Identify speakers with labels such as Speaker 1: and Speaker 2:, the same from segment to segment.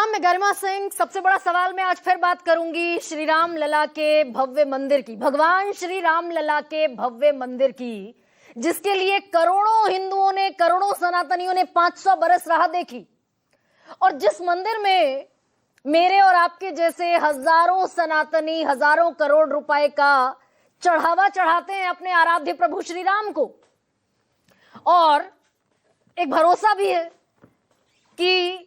Speaker 1: नाम है गरिमा सिंह। सबसे बड़ा सवाल मैं आज फिर बात करूंगी श्री राम लला के भव्य मंदिर की, भगवान श्री राम लला के भव्य मंदिर की, जिसके लिए करोड़ों हिंदुओं ने, करोड़ों सनातनियों ने 500 बरस राह देखी, और जिस मंदिर में मेरे और आपके जैसे हजारों सनातनी हजारों करोड़ रुपए का चढ़ावा चढ़ाते हैं अपने आराध्य प्रभु श्री राम को, और एक भरोसा भी है कि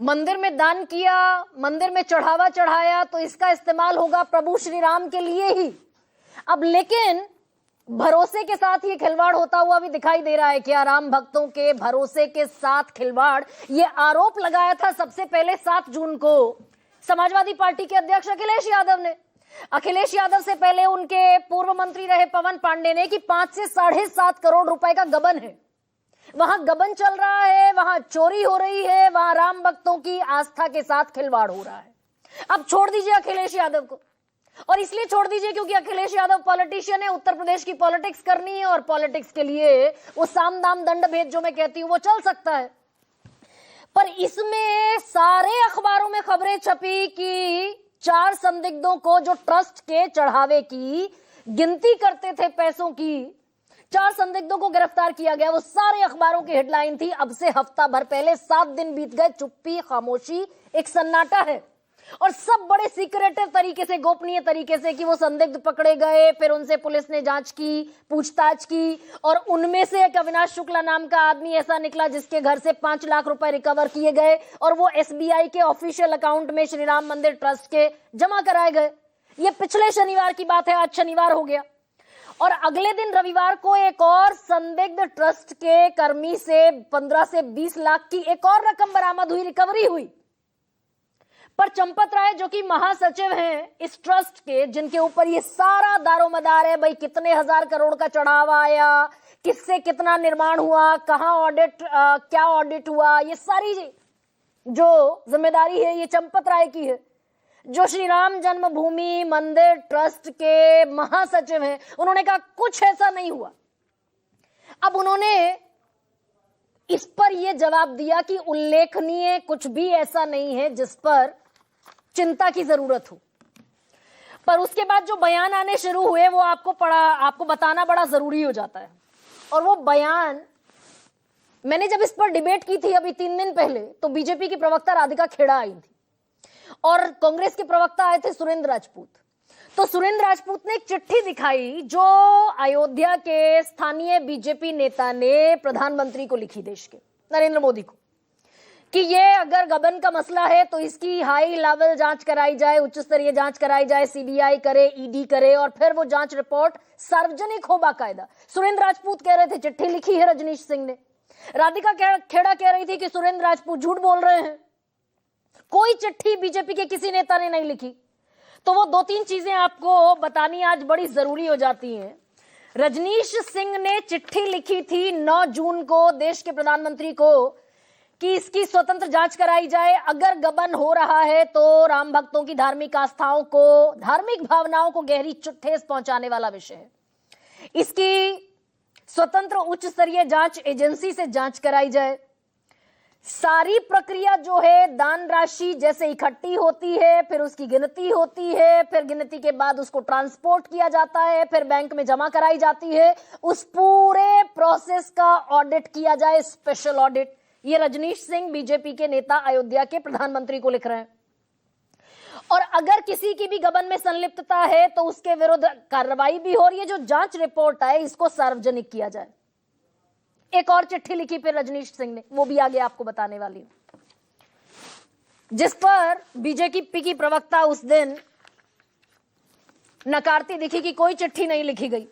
Speaker 1: मंदिर में दान किया, मंदिर में चढ़ावा चढ़ाया तो इसका इस्तेमाल होगा प्रभु श्री राम के लिए ही। अब लेकिन भरोसे के साथ ये खिलवाड़ होता हुआ भी दिखाई दे रहा है। क्या राम भक्तों के भरोसे के साथ खिलवाड़, ये आरोप लगाया था सबसे पहले 7 जून को समाजवादी पार्टी के अध्यक्ष अखिलेश यादव ने। अखिलेश यादव से पहले उनके पूर्व मंत्री रहे पवन पांडे ने कि 5 से 7.5 करोड़ रुपए का गबन है, वहां गबन चल रहा है, वहां चोरी हो रही है, वहां राम भक्तों की आस्था के साथ खिलवाड़ हो रहा है। अब छोड़ दीजिए अखिलेश यादव को, और इसलिए छोड़ दीजिए क्योंकि अखिलेश यादव पॉलिटिशियन है, उत्तर प्रदेश की पॉलिटिक्स करनी है, और पॉलिटिक्स के लिए वो साम दाम दंड भेद जो मैं कहती हूं वो चल सकता है। पर इसमें सारे अखबारों में खबरें छपी कि 4 संदिग्धों को जो ट्रस्ट के चढ़ावे की गिनती करते थे पैसों की, 4 संदिग्धों को गिरफ्तार किया गया। वो सारे अखबारों की हेडलाइन थी। अब से हफ्ता भर पहले 7 दिन बीत गए, चुप्पी खामोशी एक सन्नाटा है, और सब बड़े सीक्रेटिव तरीके से, गोपनीय तरीके से कि वो संदिग्ध पकड़े गए, फिर उनसे पुलिस ने जांच की, पूछताछ की, और उनमें से एक अविनाश शुक्ला नाम का आदमी ऐसा निकला जिसके घर से 5 लाख रुपए रिकवर किए गए, और वो SBI के ऑफिशियल अकाउंट में श्री राम मंदिर ट्रस्ट के जमा कराए गए। ये पिछले शनिवार की बात है, आज शनिवार हो गया। और अगले दिन रविवार को एक और संदिग्ध ट्रस्ट के कर्मी से 15 से 20 लाख की एक और रकम बरामद हुई, रिकवरी हुई। पर चंपत राय जो कि महासचिव हैं इस ट्रस्ट के, जिनके ऊपर ये सारा दारोमदार है, भाई कितने हजार करोड़ का चढ़ावा आया, किससे कितना निर्माण हुआ, कहां ऑडिट, क्या ऑडिट हुआ, ये सारी जो जिम्मेदारी है ये चंपत राय की है, जो श्री राम जन्मभूमि मंदिर ट्रस्ट के महासचिव हैं। उन्होंने कहा कुछ ऐसा नहीं हुआ। अब उन्होंने इस पर यह जवाब दिया कि उल्लेखनीय कुछ भी ऐसा नहीं है जिस पर चिंता की जरूरत हो। पर उसके बाद जो बयान आने शुरू हुए वो आपको बताना बड़ा जरूरी हो जाता है। और वो बयान, मैंने जब इस पर डिबेट की थी अभी 3 दिन पहले, तो बीजेपी की प्रवक्ता राधिका खेड़ा आई थी और कांग्रेस के प्रवक्ता आए थे सुरेंद्र राजपूत। तो सुरेंद्र राजपूत ने एक चिट्ठी दिखाई जो अयोध्या के स्थानीय बीजेपी नेता ने प्रधानमंत्री को लिखी, देश के नरेंद्र मोदी को, कि ये अगर गबन का मसला है तो इसकी हाई लेवल जांच कराई जाए, उच्च स्तरीय जांच कराई जाए, CBI करे, ED करे, और फिर वो जांच रिपोर्ट सार्वजनिक हो बाकायदा। सुरेंद्र राजपूत कह रहे थे, चिट्ठी लिखी है रजनीश सिंह ने। राधिका खेड़ा कह रही थी कि सुरेंद्र राजपूत झूठ बोल रहे हैं, कोई चिट्ठी बीजेपी के किसी नेता ने नहीं लिखी। तो वो 2-3 चीजें आपको बतानी आज बड़ी जरूरी हो जाती हैं। रजनीश सिंह ने चिट्ठी लिखी थी 9 जून को देश के प्रधानमंत्री को कि इसकी स्वतंत्र जांच कराई जाए। अगर गबन हो रहा है तो राम भक्तों की धार्मिक आस्थाओं को, धार्मिक भावनाओं को गहरी ठेस पहुंचाने वाला विषय है। इसकी स्वतंत्र उच्च स्तरीय जांच एजेंसी से जांच कराई जाए। सारी प्रक्रिया जो है, दान राशि जैसे इकट्ठी होती है, फिर उसकी गिनती होती है, फिर गिनती के बाद उसको ट्रांसपोर्ट किया जाता है, फिर बैंक में जमा कराई जाती है, उस पूरे प्रोसेस का ऑडिट किया जाए, स्पेशल ऑडिट। ये रजनीश सिंह बीजेपी के नेता अयोध्या के प्रधानमंत्री को लिख रहे हैं। और अगर किसी की भी गबन में संलिप्तता है तो उसके विरुद्ध कार्रवाई भी हो रही है। जो जांच रिपोर्ट है इसको सार्वजनिक किया जाए। एक और चिट्ठी लिखी फिर रजनीश सिंह ने, वो भी आगे आपको बताने वाली हूं, जिस पर बीजेपी की प्रवक्ता उस दिन नकारती दिखी कि कोई चिट्ठी नहीं लिखी गई।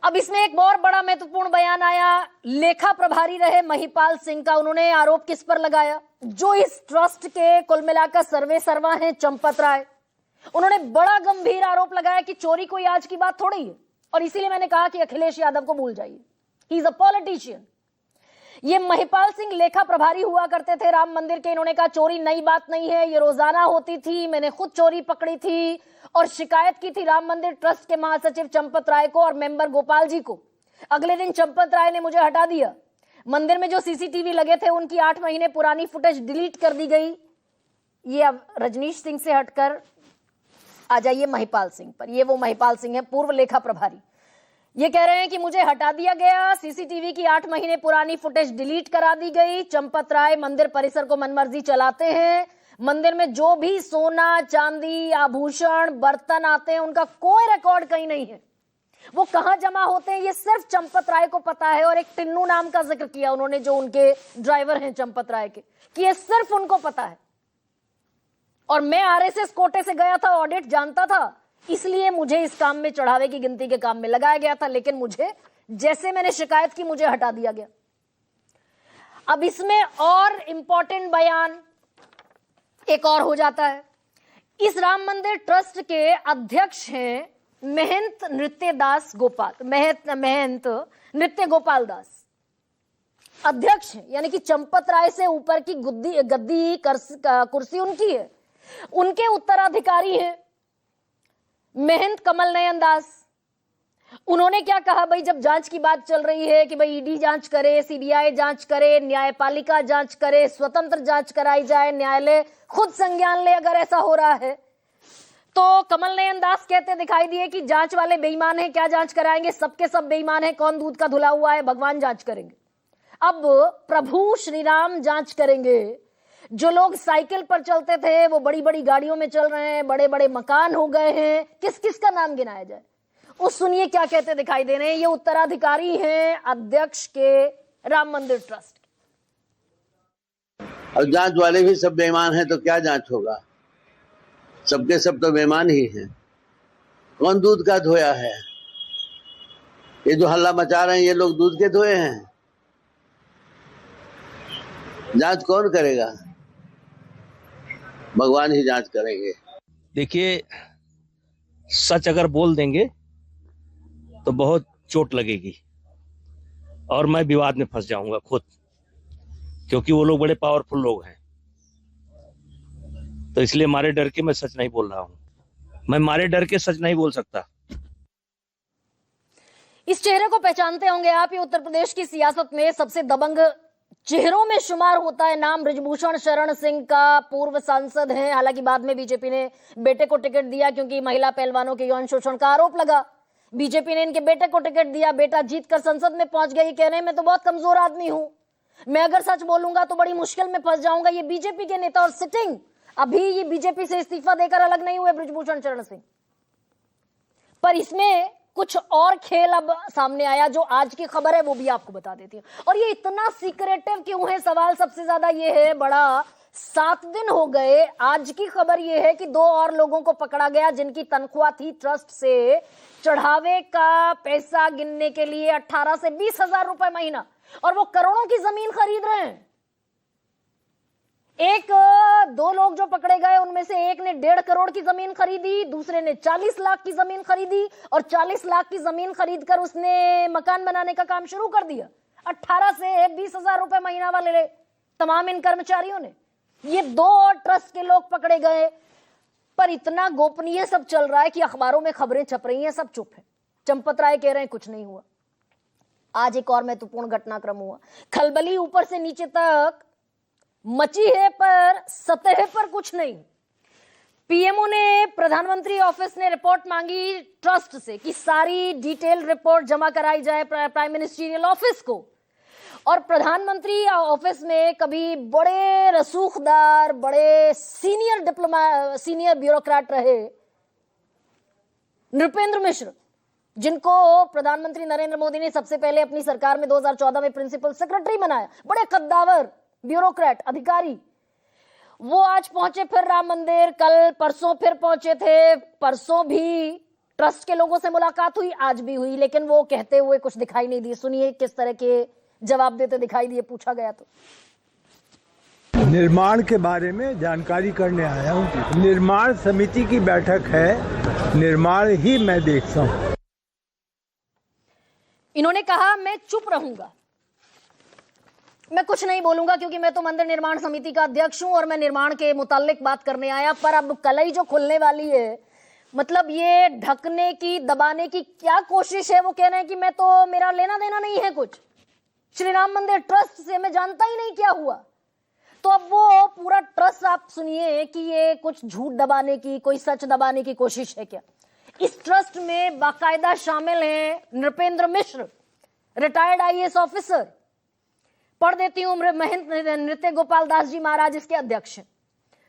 Speaker 1: अब इसमें एक और बड़ा महत्वपूर्ण बयान आया लेखा प्रभारी रहे महिपाल सिंह का। उन्होंने आरोप किस पर लगाया? जो इस ट्रस्ट के कुल मिलाकर सर्वा हैं चंपत राय। उन्होंने बड़ा गंभीर आरोप लगाया कि चोरी कोई आज की बात थोड़ी है, और इसीलिए मैंने कहा कि अखिलेश यादव को भूल जाइए, ही इज अ पॉलिटिशियन। ये महिपाल सिंह लेखा प्रभारी हुआ करते थे राम मंदिर के। इन्होंने कहा चोरी नई बात नहीं है, ये रोजाना होती थी, मैंने खुद चोरी पकड़ी थी और शिकायत की थी राम मंदिर ट्रस्ट के महासचिव चंपत राय को और मेंबर गोपाल जी को। अगले दिन चंपत राय ने मुझे हटा दिया। मंदिर में जो CCTV लगे थे उनकी 8 महीने पुरानी फुटेज डिलीट कर दी गई। ये अब रजनीश सिंह से हटकर आ जाइए महिपाल सिंह पर। ये वो महिपाल सिंह है, पूर्व लेखा प्रभारी। ये कह रहे हैं कि मुझे हटा दिया गया, सीसीटीवी की 8 महीने पुरानी फुटेज डिलीट करा दी गई। चंपत राय मंदिर परिसर को मनमर्जी चलाते हैं। मंदिर में जो भी सोना चांदी आभूषण बर्तन आते हैं उनका कोई रिकॉर्ड कहीं नहीं है। वो कहां जमा होते हैं ये सिर्फ चंपत राय को पता है। और एक टिन्नू नाम का जिक्र किया उन्होंने, जो उनके ड्राइवर हैं चंपत राय के, कि ये सिर्फ उनको पता है। और मैं आरएसएस कोटे से गया था, ऑडिट जानता था, इसलिए मुझे इस काम में चढ़ावे की गिनती के काम में लगाया गया था। लेकिन मुझे, जैसे मैंने शिकायत की, मुझे हटा दिया गया। अब इसमें और इंपॉर्टेंट बयान एक और हो जाता है। इस राम मंदिर ट्रस्ट के अध्यक्ष हैं महंत नृत्य गोपाल दास अध्यक्ष हैं, यानी कि चंपत राय से ऊपर की गद्दी कुर्सी उनकी है। उनके उत्तराधिकारी हैं महंत कमल नयन दास। उन्होंने क्या कहा, भाई जब जांच की बात चल रही है कि भाई ईडी जांच करे, सीबीआई जांच करे, न्यायपालिका जांच करे, स्वतंत्र जांच कराई जाए, न्यायालय खुद संज्ञान ले अगर ऐसा हो रहा है, तो कमल नयन दास कहते दिखाई दिए कि जांच वाले बेईमान हैं, क्या जांच कराएंगे, सबके सब बेईमान हैं, कौन दूध का धुला हुआ है, भगवान जांच करेंगे। अब प्रभु श्री राम जांच करेंगे। जो लोग साइकिल पर चलते थे वो बड़ी बड़ी गाड़ियों में चल रहे हैं, बड़े बड़े मकान हो गए हैं, किस किस का नाम गिनाया जाए। उस सुनिए क्या कहते दिखाई दे रहे हैं। ये उत्तराधिकारी हैं अध्यक्ष के राम मंदिर ट्रस्ट।
Speaker 2: और जांच वाले भी सब बेईमान हैं तो क्या जांच होगा, सबके सब तो बेईमान ही हैं। कौन दूध का धोया है? ये जो हल्ला मचा रहे हैं ये लोग दूध के धोए हैं। जांच कौन करेगा? भगवान ही जांच करेंगे।
Speaker 3: देखिए, सच अगर बोल देंगे तो बहुत चोट लगेगी और मैं विवाद में फंस जाऊंगा खुद, क्योंकि वो लोग बड़े पावरफुल लोग हैं। तो इसलिए मारे डर के मैं सच नहीं बोल रहा हूं। मैं मारे डर के सच नहीं बोल सकता।
Speaker 1: इस चेहरे को पहचानते होंगे आप। ये उत्तर प्रदेश की सियासत में सबसे दबंग चेहरों में शुमार होता है। नाम बृजभूषण शरण सिंह का, पूर्व सांसद हैं। हालांकि बाद में बीजेपी ने बेटे को टिकट दिया क्योंकि महिला पहलवानों के यौन शोषण का आरोप लगा। बीजेपी ने इनके बेटे को टिकट दिया, बेटा जीतकर संसद में पहुंच गई। कह रहे हैं मैं तो बहुत कमजोर आदमी हूं, मैं अगर सच बोलूंगा तो बड़ी मुश्किल में फंस जाऊंगा। ये बीजेपी के नेता और सिटिंग, अभी ये बीजेपी से इस्तीफा देकर अलग नहीं हुए बृजभूषण शरण सिंह। पर इसमें कुछ और खेल अब सामने आया। जो आज की खबर है वो भी आपको बता देती हूं। और ये इतना सीक्रेटिव क्यों है, सवाल सबसे ज्यादा ये है बड़ा। 7 दिन हो गए। आज की खबर ये है कि 2 और लोगों को पकड़ा गया जिनकी तनख्वाह थी ट्रस्ट से चढ़ावे का पैसा गिनने के लिए 18 से 20 हजार रुपए महीना, और वो करोड़ों की जमीन खरीद रहे हैं। 2 लोग जो पकड़े गए उनमें से एक ने 1.5 करोड़ की जमीन खरीदी, दूसरे ने 40 लाख की जमीन खरीदी, और 40 लाख की जमीन खरीदकर उसने मकान बनाने का काम शुरू कर दिया। 18 से 20 हजार रुपए महीना वाले तमाम इन कर्मचारियों ने। ये 2 और ट्रस्ट के लोग पकड़े गए। पर इतना गोपनीय सब चल रहा है कि अखबारों में खबरें छप रही हैं, सब चुप है। चंपत राय कह रहे हैं कुछ नहीं हुआ। आज एक और महत्वपूर्ण घटनाक्रम हुआ। खलबली ऊपर से नीचे तक मची है पर सतह पर कुछ नहीं। पीएमओ ने, प्रधानमंत्री ऑफिस ने रिपोर्ट मांगी ट्रस्ट से कि सारी डिटेल रिपोर्ट जमा कराई जाए प्राइम मिनिस्ट्रियल ऑफिस को। और प्रधानमंत्री ऑफिस में कभी बड़े रसूखदार, बड़े सीनियर ब्यूरोक्रेट रहे नृपेंद्र मिश्र, जिनको प्रधानमंत्री नरेंद्र मोदी ने सबसे पहले अपनी सरकार में 2014 में प्रिंसिपल सेक्रेटरी बनाया, बड़े कद्दावर ब्यूरोक्रेट अधिकारी, वो आज पहुंचे फिर राम मंदिर। कल परसों फिर पहुंचे थे। परसों भी ट्रस्ट के लोगों से मुलाकात हुई, आज भी हुई, लेकिन वो कहते हुए कुछ दिखाई नहीं दिए। सुनिए किस तरह के जवाब देते दिखाई दिए, पूछा गया तो।
Speaker 4: निर्माण के बारे में जानकारी करने आया हूँ। निर्माण समिति की बैठक है, निर्माण ही मैं देखता हूँ।
Speaker 1: इन्होंने कहा मैं चुप रहूंगा, मैं कुछ नहीं बोलूंगा क्योंकि मैं तो मंदिर निर्माण समिति का अध्यक्ष हूं और मैं निर्माण के मुताल्लिक बात करने आया। पर अब कलई जो खुलने वाली है, मतलब ये ढकने की, दबाने की क्या कोशिश है। वो कह रहे हैं कि मैं तो, मेरा लेना देना नहीं है कुछ श्री राम मंदिर ट्रस्ट से, मैं जानता ही नहीं क्या हुआ। तो अब वो पूरा ट्रस्ट आप आप सुनिए कि ये कुछ झूठ दबाने की, कोई सच दबाने की कोशिश है क्या? इस ट्रस्ट में बाकायदा शामिल हैं नृपेंद्र मिश्र, रिटायर्ड आईएएस ऑफिसर। पढ़ देती हूं, महंत नृत्य गोपाल दास जी महाराज इसके अध्यक्ष हैं,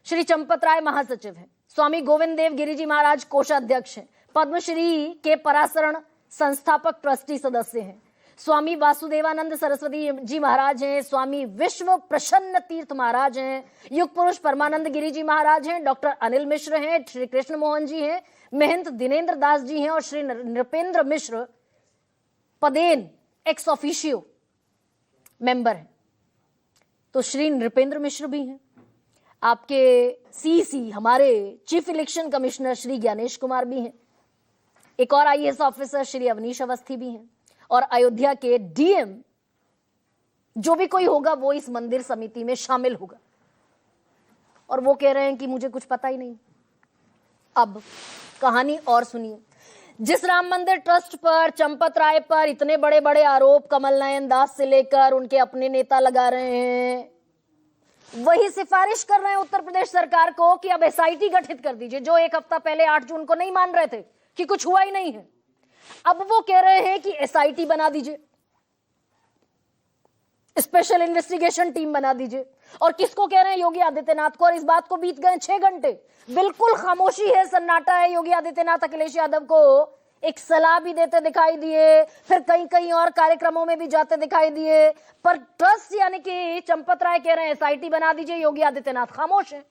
Speaker 1: श्री चंपत राय महासचिव हैं, स्वामी गोविंद देव गिरी जी महाराज कोषाध्यक्ष हैं, पद्मश्री के पराशरण संस्थापक ट्रस्टी सदस्य हैं, स्वामी वासुदेवानंद सरस्वती जी महाराज हैं, स्वामी विश्व प्रसन्न तीर्थ महाराज हैं, युग पुरुष परमानंद गिरी जी महाराज हैं, डॉक्टर अनिल मिश्र हैं, श्री कृष्ण मोहन जी हैं, महंत दिनेंद्र दास जी हैं और श्री नृपेंद्र मिश्र पदेन एक्स ऑफिशियो मेंबर हैं। तो श्री नृपेंद्र मिश्र भी हैं। आपके सीसी हमारे chief election commissioner Shri Gyanesh Kumar भी हैं। एक और आईएएस ऑफिसर श्री अवनीश अवस्थी भी हैं और अयोध्या के डीएम जो भी कोई होगा वो इस मंदिर समिति में शामिल होगा। और वो कह रहे हैं कि मुझे कुछ पता ही नहीं। अब कहानी और सुनिए। जिस राम मंदिर ट्रस्ट पर, चंपत राय पर इतने बड़े बड़े आरोप कमल नयन दास से लेकर उनके अपने नेता लगा रहे हैं, वही सिफारिश कर रहे हैं उत्तर प्रदेश सरकार को कि अब एसआईटी गठित कर दीजिए, जो एक हफ्ता पहले 8 जून को नहीं मान रहे थे कि कुछ हुआ ही नहीं है। अब वो कह रहे हैं कि एसआईटी बना दीजिए, स्पेशल इन्वेस्टिगेशन टीम बना दीजिए। और किसको कह रहे हैं? योगी आदित्यनाथ को। और इस बात को बीत गए 6 घंटे, बिल्कुल खामोशी है, सन्नाटा है। योगी आदित्यनाथ अखिलेश यादव को एक सलाह भी देते दिखाई दिए, फिर कहीं कहीं और कार्यक्रमों में भी जाते दिखाई दिए, पर ट्रस्ट यानी कि चंपत राय कह रहे हैं एसआईटी बना दीजिए, योगी आदित्यनाथ खामोश है।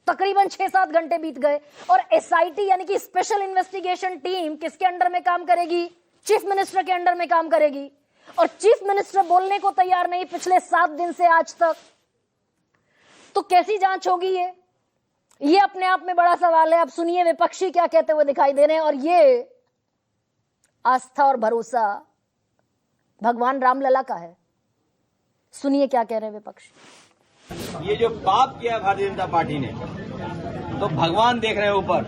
Speaker 1: तकरीबन 6-7 घंटे बीत गए और एसआईटी यानी कि स्पेशल इन्वेस्टिगेशन टीम किसके अंडर में काम करेगी? चीफ मिनिस्टर के अंडर में काम करेगी। और चीफ मिनिस्टर बोलने को तैयार नहीं पिछले 7 दिन से आज तक। तो कैसी जांच होगी ये अपने आप में बड़ा सवाल है। अब सुनिए विपक्षी क्या कहते हुए दिखाई दे रहे हैं। और ये आस्था और भरोसा भगवान रामलला का है। सुनिए क्या कह रहे हैं विपक्षी।
Speaker 5: ये जो पाप किया भारतीय जनता पार्टी ने, तो भगवान देख रहे हैं ऊपर,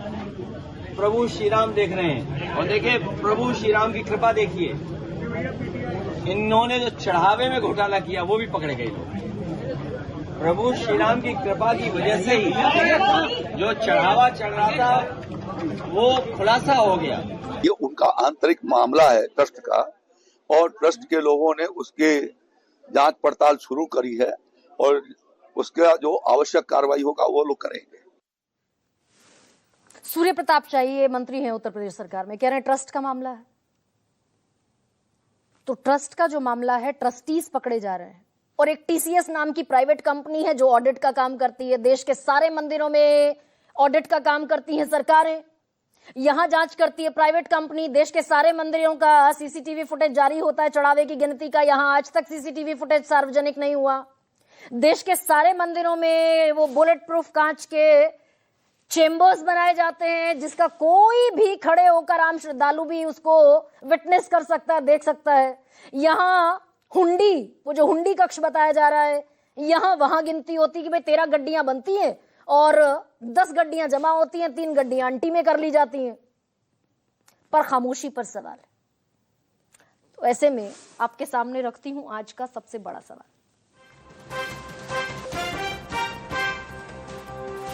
Speaker 5: प्रभु श्री राम देख रहे हैं। और देखिए प्रभु श्री राम की कृपा देखिए, इन्होंने जो चढ़ावे में घोटाला किया वो भी पकड़े गए लोग। प्रभु श्री राम की कृपा की वजह से ही जो चढ़ावा चढ़ रहा था वो खुलासा हो गया।
Speaker 6: ये उनका आंतरिक मामला है ट्रस्ट का, और ट्रस्ट के लोगों ने उसके जांच पड़ताल शुरू करी है और उसका जो आवश्यक कार्रवाई होगा वो लोग करेंगे।
Speaker 1: सूर्य प्रताप शाही ये मंत्री हैं उत्तर प्रदेश सरकार में, कह रहे हैं ट्रस्ट का मामला है। तो ट्रस्ट का जो मामला है, ट्रस्टीज पकड़े जा रहे हैं। और एक टीसीएस नाम की प्राइवेट कंपनी है जो ऑडिट का काम करती है। देश के सारे मंदिरों में ऑडिट का काम करती हैं सरकारें, यहां जांच करती है प्राइवेट कंपनी। देश के सारे मंदिरों का सीसीटीवी फुटेज जारी होता है चढ़ावे की गिनती का। यहां आज तक सीसीटीवी फुटेज सार्वजनिक नहीं हुआ। देश के सारे मंदिरों में वो बुलेट प्रूफ कांच के चेंबर्स बनाए जाते हैं जिसका कोई भी खड़े होकर आम श्रद्धालु भी उसको विटनेस कर सकता है, देख सकता है। यहां हुंडी, वो जो हुंडी कक्ष बताया जा रहा है, यहां वहां गिनती होती कि भाई 13 गड्डियां बनती हैं और 10 गड्डियां जमा होती हैं, 3 गड्डियां अंटी में कर ली जाती हैं। पर खामोशी पर सवाल है। तो ऐसे में आपके सामने रखती हूं आज का सबसे बड़ा सवाल।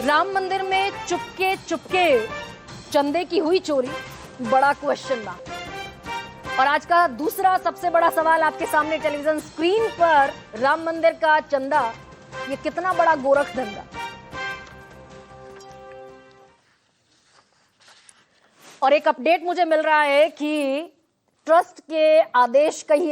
Speaker 1: राम मंदिर में चुपके चुपके चंदे की हुई चोरी, बड़ा क्वेश्चन मार्क। और आज का दूसरा सबसे बड़ा सवाल आपके सामने टेलीविजन स्क्रीन पर, राम मंदिर का चंदा ये कितना बड़ा गोरख धंधा। और एक अपडेट मुझे मिल रहा है कि ट्रस्ट के आदेश कहिए